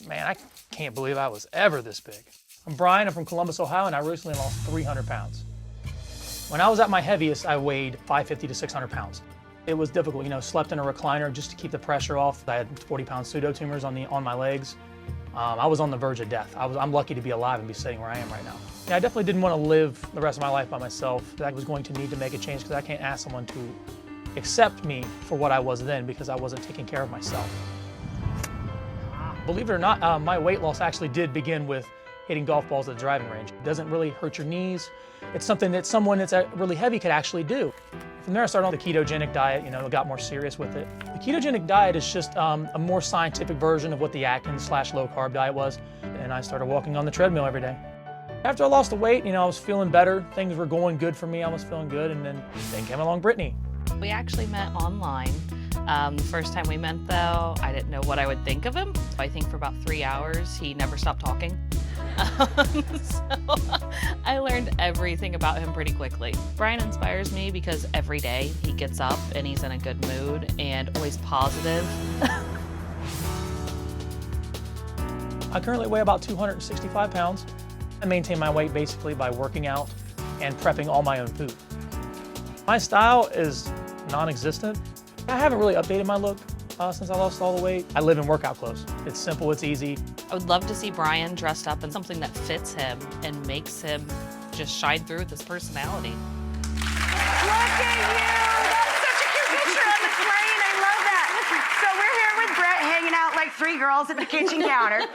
Man, I can't believe I was ever this big. I'm Brian, I'm from Columbus, Ohio, and I recently lost 300 pounds. When I was at my heaviest, I weighed 550 to 600 pounds. It was difficult, slept in a recliner just to keep the pressure off. I had 40-pound pseudotumors on my legs. I was on the verge of death. I'm lucky to be alive and be sitting where I am right now. I definitely didn't want to live the rest of my life by myself. I was going to need to make a change because I can't ask someone to accept me for what I was then because I wasn't taking care of myself. Believe it or not, my weight loss actually did begin with hitting golf balls at the driving range. It doesn't really hurt your knees. It's something that someone that's really heavy could actually do. From there, I started on the ketogenic diet, got more serious with it. The ketogenic diet is just a more scientific version of what the Atkins/low carb diet was. And I started walking on the treadmill every day. After I lost the weight, I was feeling better. Things were going good for me. I was feeling good. And then came along Brittany. We actually met online. The first time we met, though, I didn't know what I would think of him. I think for about 3 hours, he never stopped talking. So I learned everything about him pretty quickly. Brian inspires me because every day he gets up and he's in a good mood and always positive. I currently weigh about 265 pounds. I maintain my weight basically by working out and prepping all my own food. My style is non-existent. I haven't really updated my look since I lost all the weight. I live in workout clothes. It's simple, it's easy. I would love to see Brian dressed up in something that fits him and makes him just shine through with his personality. Look at you! That's such a cute picture on the screen. I love that. So we're here with Brett hanging out like three girls at the kitchen counter.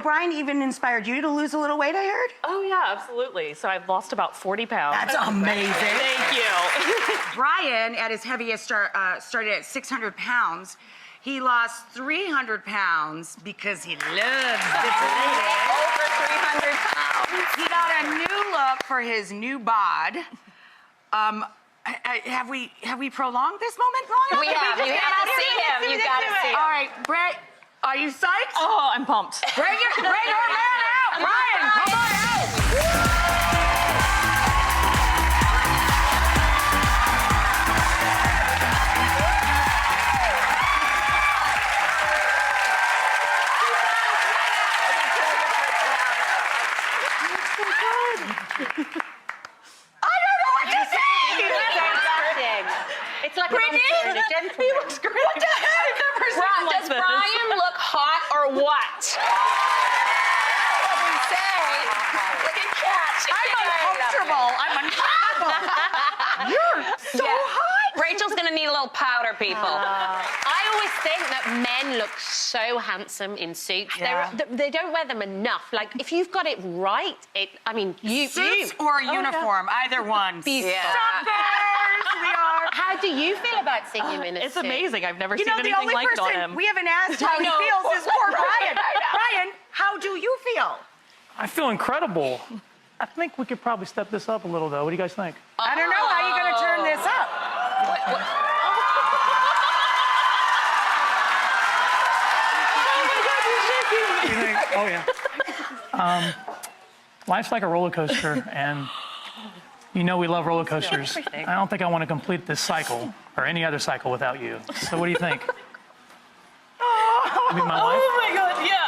Brian even inspired you to lose a little weight, I heard? Oh, yeah, absolutely. So I've lost about 40 pounds. That's amazing. Thank you. Brian, at his heaviest, started at 600 pounds. He lost 300 pounds because he loves this lady. Over 300 pounds. He got a new look for his new bod. Have we prolonged this moment long enough? We have. You got to see him. You got to see him. All right, Brett, are you psyched? Oh, I'm pumped. Bring our man out. Brian, come on out. It's like Brittany, he looks great. What the heck? Does Brian look hot or what? What we say. Look at Kat. I'm uncomfortable. You're so hot. Rachel's gonna need a little powder, people. I always think that men look so handsome in suits. Yeah. They don't wear them enough. Like, if you've got it right, Suits or uniform, either one. Yeah. Suckers, we are. How do you feel about seeing him in a It's suit? amazing. I've never seen The anything only like it on person him. we haven't asked how he know. feels is poor Brian. Brian, how do you feel? I feel incredible. I think we could probably step this up a little, though. What do you guys think? I don't know. How are you going to turn this up? What do you think? Oh, yeah. Life's like a roller coaster, and we love roller coasters. I don't think I want to complete this cycle or any other cycle without you. So what do you think? You mean my wife? Oh my God, yeah.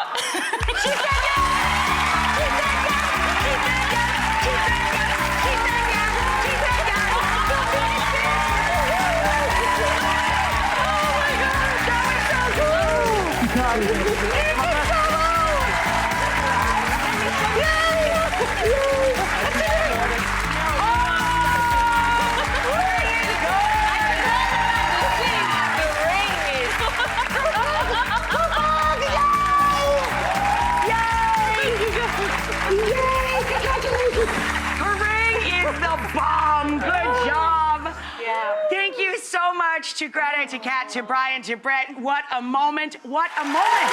To Greta, to Kat, to Brian, to Brett. What a moment. What a moment.